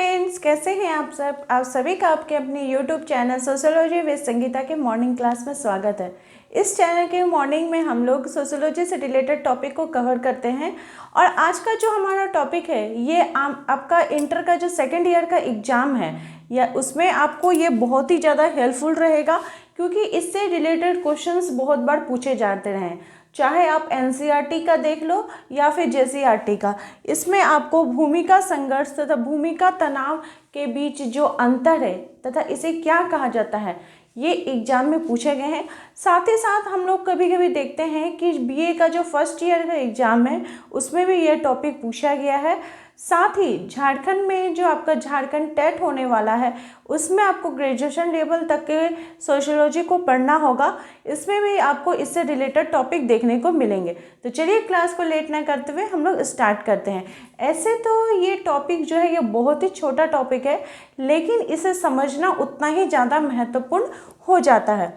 Friends, कैसे हैं आप सब। आप सभी का आपके अपने YouTube channel sociology with Sangeeta के मॉर्निंग क्लास में स्वागत है। इस चैनल के मॉर्निंग में हम लोग सोशियोलॉजी से रिलेटेड टॉपिक को कवर करते हैं और आज का जो हमारा टॉपिक है ये आपका इंटर का जो सेकेंड ईयर का एग्ज़ाम है या उसमें आपको ये बहुत ही ज़्यादा हेल्पफुल रहेगा, क्योंकि इससे रिलेटेड क्वेश्चंस बहुत बार पूछे जाते रहे, चाहे आप एनसीईआरटी का देख लो या फिर जेसीईआरटी का। इसमें आपको भूमिका संघर्ष तथा भूमिका तनाव के बीच जो अंतर है तथा इसे क्या कहा जाता है ये एग्जाम में पूछे गए हैं। साथ ही साथ हम लोग कभी कभी देखते हैं कि बीए का जो फर्स्ट ईयर का एग्ज़ाम है उसमें भी ये टॉपिक पूछा गया है। साथ ही झारखंड में जो आपका झारखंड टेट होने वाला है उसमें आपको ग्रेजुएशन लेवल तक के सोशियोलॉजी को पढ़ना होगा, इसमें भी आपको इससे रिलेटेड टॉपिक देखने को मिलेंगे। तो चलिए क्लास को लेट ना करते हुए हम लोग स्टार्ट करते हैं। ऐसे तो ये टॉपिक जो है ये बहुत ही छोटा टॉपिक है, लेकिन इसे समझना उतना ही ज़्यादा महत्वपूर्ण हो जाता है।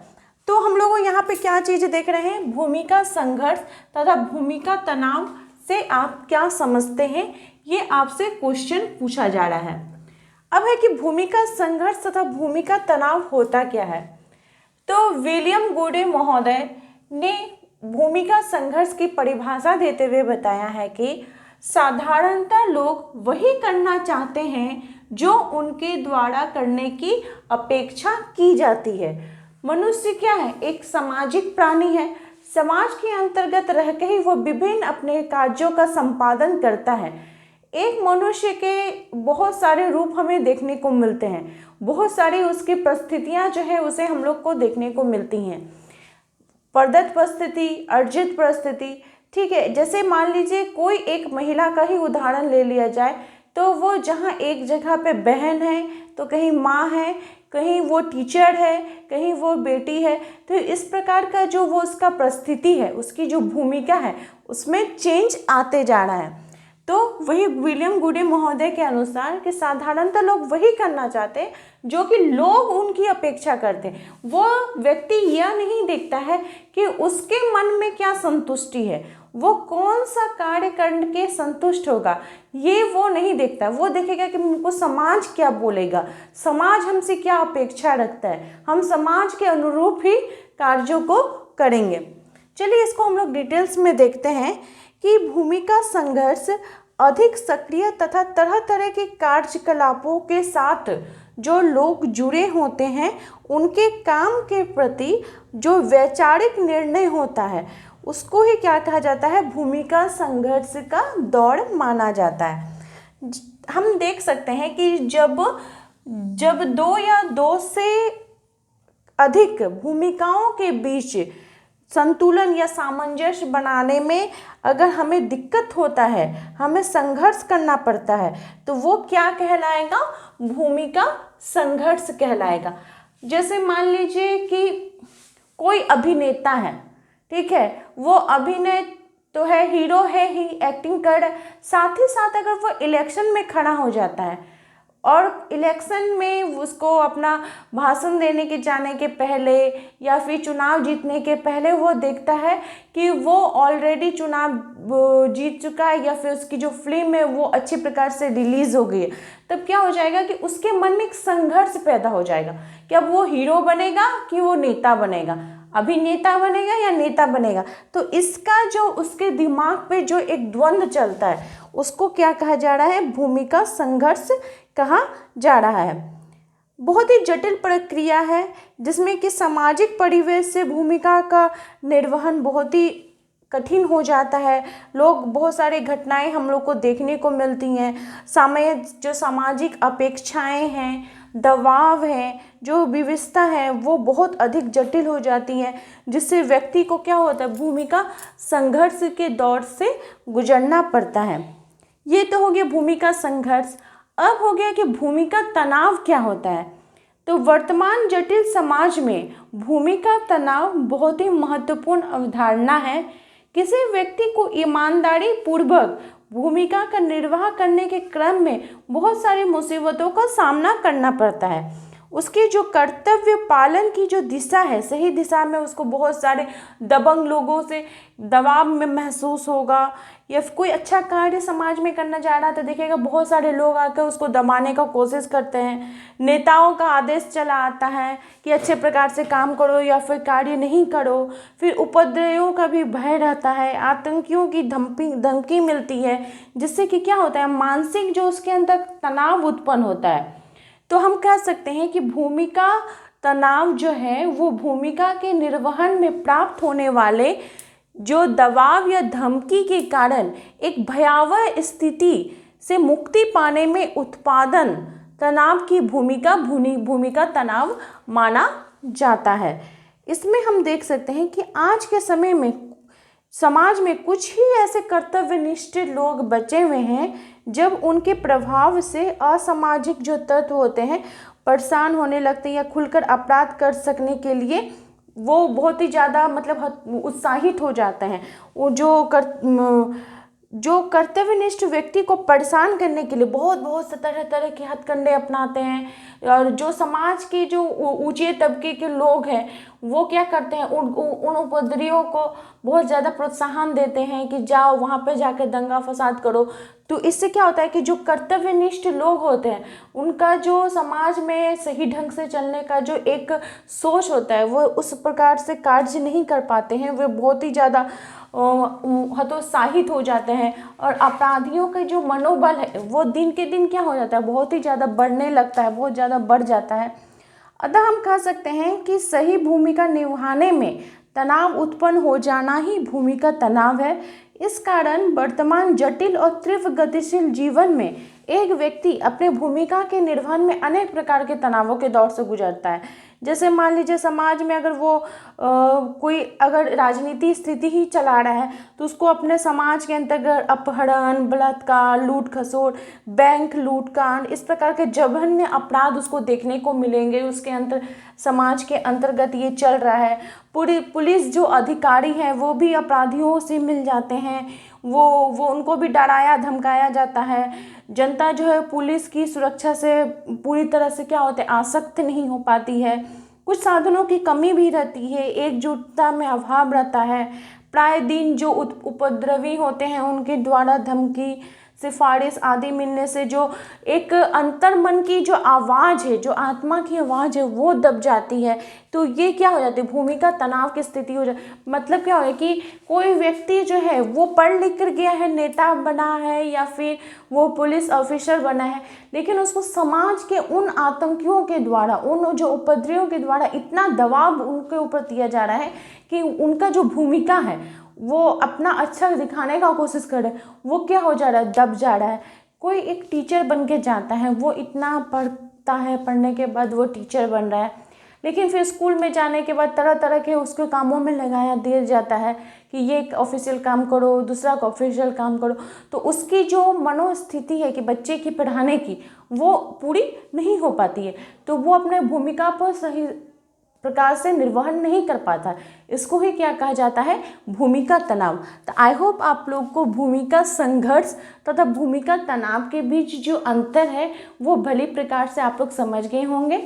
तो हम लोग यहाँ पे क्या चीज़ देख रहे हैं, भूमिका संघर्ष तथा भूमिका तनाव से आप क्या समझते हैं, ये आपसे क्वेश्चन पूछा जा रहा है। अब है कि भूमिका संघर्ष तथा भूमिका तनाव होता क्या है। तो विलियम गुडे महोदय ने भूमिका संघर्ष की परिभाषा देते हुए बताया है कि साधारणतः लोग वही करना चाहते हैं जो उनके द्वारा करने की अपेक्षा की जाती है। मनुष्य क्या है, एक सामाजिक प्राणी है। समाज के अंतर्गत रह के ही वो विभिन्न अपने कार्यों का संपादन करता है। एक मनुष्य के बहुत सारे रूप हमें देखने को मिलते हैं, बहुत सारी उसकी परिस्थितियां जो है उसे हम लोग को देखने को मिलती हैं। प्रदत्त परिस्थिति, अर्जित परिस्थिति, ठीक है। जैसे मान लीजिए कोई एक महिला का ही उदाहरण ले लिया जाए तो वो जहाँ एक जगह पे बहन है तो कहीं माँ है, कहीं वो टीचर है, कहीं वो बेटी है। तो इस प्रकार का जो वो उसका परिस्थिति है, उसकी जो भूमिका है उसमें चेंज आते जा रहा है। तो वही विलियम गुडे महोदय के अनुसार कि साधारणतः लोग वही करना चाहते हैं जो कि लोग उनकी अपेक्षा करते हैं। वो व्यक्ति यह नहीं देखता है कि उसके मन में क्या संतुष्टि है, वो कौन सा कार्य करके संतुष्ट होगा, ये वो नहीं देखता। वो देखेगा कि हमको समाज क्या बोलेगा, समाज हमसे क्या अपेक्षा रखता है, हम समाज के अनुरूप ही कार्यों को करेंगे। चलिए इसको हम लोग डिटेल्स में देखते हैं कि भूमिका संघर्ष अधिक सक्रिय तथा तरह तरह के कार्यकलापों के साथ जो लोग जुड़े होते हैं उनके काम के प्रति जो वैचारिक निर्णय होता है उसको ही क्या कहा जाता है, भूमिका संघर्ष का दौर माना जाता है। हम देख सकते हैं कि जब दो या दो से अधिक भूमिकाओं के बीच संतुलन या सामंजस्य बनाने में अगर हमें दिक्कत होता है, हमें संघर्ष करना पड़ता है, तो वो क्या कहलाएगा, भूमिका संघर्ष कहलाएगा। जैसे मान लीजिए कि कोई अभिनेता है, ठीक है, वो अभिनय तो है, हीरो है ही, एक्टिंग कर रहा है, साथ ही साथ अगर वो इलेक्शन में खड़ा हो जाता है और इलेक्शन में उसको अपना भाषण देने के जाने के पहले या फिर चुनाव जीतने के पहले वो देखता है कि वो ऑलरेडी चुनाव जीत चुका है या फिर उसकी जो फिल्म है वो अच्छी प्रकार से रिलीज़ हो गई है, तब क्या हो जाएगा कि उसके मन में एक संघर्ष पैदा हो जाएगा कि अब वो हीरो बनेगा कि वो नेता बनेगा, अभिनेता बनेगा या नेता बनेगा। तो इसका जो उसके दिमाग पे जो एक द्वंद्व चलता है उसको क्या कहा जा रहा है, भूमिका संघर्ष कहा जा रहा है। बहुत ही जटिल प्रक्रिया है जिसमें कि सामाजिक परिवेश से भूमिका का निर्वहन बहुत ही कठिन हो जाता है। लोग बहुत सारी घटनाएं हम लोग को देखने को मिलती हैं, जो सामाजिक अपेक्षाएं हैं, दबाव है, जो विविधता है वो बहुत अधिक जटिल हो जाती है, जिससे व्यक्ति को क्या होता है, भूमिका संघर्ष के दौर से गुजरना पड़ता है। ये तो हो गया भूमिका संघर्ष। अब हो गया कि भूमिका तनाव क्या होता है। तो वर्तमान जटिल समाज में भूमिका तनाव बहुत ही महत्वपूर्ण अवधारणा है। किसी व्यक्ति को ईमानदारी पूर्वक भूमिका का निर्वाह करने के क्रम में बहुत सारी मुसीबतों का सामना करना पड़ता है। उसकी जो कर्तव्य पालन की जो दिशा है, सही दिशा में उसको बहुत सारे दबंग लोगों से दबाव में महसूस होगा, या फिर कोई अच्छा कार्य समाज में करना चाह रहा है तो देखिएगा बहुत सारे लोग आकर उसको दबाने का कोशिश करते हैं। नेताओं का आदेश चला आता है कि अच्छे प्रकार से काम करो या फिर कार्य नहीं करो। फिर उपद्रवियों का भी भय रहता है, आतंकियों की धमकी मिलती है, जिससे कि क्या होता है, मानसिक जो उसके अंदर तनाव उत्पन्न होता है। तो हम कह सकते हैं कि भूमिका तनाव जो है वो भूमिका के निर्वहन में प्राप्त होने वाले जो दबाव या धमकी के कारण एक भयावह स्थिति से मुक्ति पाने में उत्पादन तनाव की भूमिका तनाव माना जाता है। इसमें हम देख सकते हैं कि आज के समय में समाज में कुछ ही ऐसे कर्तव्यनिष्ठ लोग बचे हुए हैं जब उनके प्रभाव से असामाजिक जो तत्व होते हैं परेशान होने लगते हैं या खुलकर अपराध कर सकने के लिए वो बहुत ही ज़्यादा मतलब उत्साहित हो जाते हैं। वो जो कर्तव्यनिष्ठ व्यक्ति को परेशान करने के लिए बहुत तरह तरह के हथकंडे अपनाते हैं, और जो समाज के जो ऊंचे तबके के लोग हैं वो क्या करते हैं, उन उपद्रवियों को बहुत ज़्यादा प्रोत्साहन देते हैं कि जाओ वहाँ पे जाकर दंगा फसाद करो। तो इससे क्या होता है कि जो कर्तव्यनिष्ठ लोग होते हैं उनका जो समाज में सही ढंग से चलने का जो एक सोच होता है वो उस प्रकार से कार्य नहीं कर पाते हैं। वे बहुत ही ज़्यादा हतोत्साहित हो जाते हैं, और अपराधियों का जो मनोबल है वो दिन के दिन क्या हो जाता है, बहुत ही ज़्यादा बढ़ने लगता है, बहुत ज़्यादा बढ़ जाता है। अतः हम कह सकते हैं कि सही भूमिका निभाने में तनाव उत्पन्न हो जाना ही भूमिका तनाव है। इस कारण वर्तमान जटिल और तीव्र गतिशील जीवन में एक व्यक्ति अपने भूमिका के निर्वहन में अनेक प्रकार के तनावों के दौर से गुजरता है। जैसे मान लीजिए समाज में अगर वो कोई अगर राजनीति स्थिति ही चला रहा है तो उसको अपने समाज के अंतर्गत अपहरण, बलात्कार, लूट खसोट, बैंक लूटकांड, इस प्रकार के जघन्य अपराध उसको देखने को मिलेंगे। उसके समाज के अंतर्गत ये चल रहा है। पूरी पुलिस जो अधिकारी हैं वो भी अपराधियों से मिल जाते हैं, वो उनको भी डराया धमकाया जाता है। जनता जो है पुलिस की सुरक्षा से पूरी तरह से क्या होते हैं, आसक्त नहीं हो पाती है। कुछ साधनों की कमी भी रहती है, एकजुटता में अभाव रहता है। प्राय दिन जो उपद्रवी होते हैं उनके द्वारा धमकी, सिफारिश आदि मिलने से जो एक अंतर्मन की जो आवाज़ है, जो आत्मा की आवाज़ है वो दब जाती है। तो ये क्या हो जाती है, भूमिका तनाव की स्थिति हो जाती। मतलब क्या हो कि कोई व्यक्ति जो है वो पढ़ लिख कर गया है, नेता बना है या फिर वो पुलिस ऑफिसर बना है, लेकिन उसको समाज के उन आतंकियों के द्वारा, उन जो उपद्रवियों के द्वारा इतना दबाव उनके ऊपर दिया जा रहा है कि उनका जो भूमिका है वो अपना अच्छा दिखाने का कोशिश कर रहे हैं, वो क्या हो जा रहा है, दब जा रहा है। कोई एक टीचर बन के जाता है, वो इतना पढ़ता है, पढ़ने के बाद वो टीचर बन रहा है, लेकिन फिर स्कूल में जाने के बाद तरह तरह के उसके कामों में लगाया दिया जाता है कि ये एक ऑफिशियल काम करो, दूसरा ऑफिशियल काम करो। तो उसकी जो मनोस्थिति है कि बच्चे की पढ़ाने की, वो पूरी नहीं हो पाती है, तो वो अपने भूमिका पर सही प्रकार से निर्वहन नहीं कर पाता। इसको ही क्या कहा जाता है, भूमिका तनाव। तो आई होप आप लोग को भूमिका संघर्ष तथा भूमिका तनाव के बीच जो अंतर है वो भली प्रकार से आप लोग समझ गए होंगे।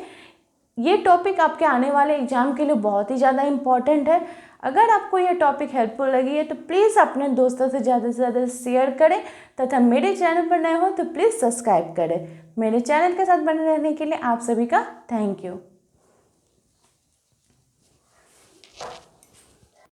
ये टॉपिक आपके आने वाले एग्जाम के लिए बहुत ही ज़्यादा इम्पॉर्टेंट है। अगर आपको ये टॉपिक हेल्पफुल लगी है तो प्लीज़ अपने दोस्तों से ज़्यादा शेयर करें, तथा मेरे चैनल पर नए हो तो प्लीज़ सब्सक्राइब करें। मेरे चैनल के साथ बने रहने के लिए आप सभी का थैंक यू।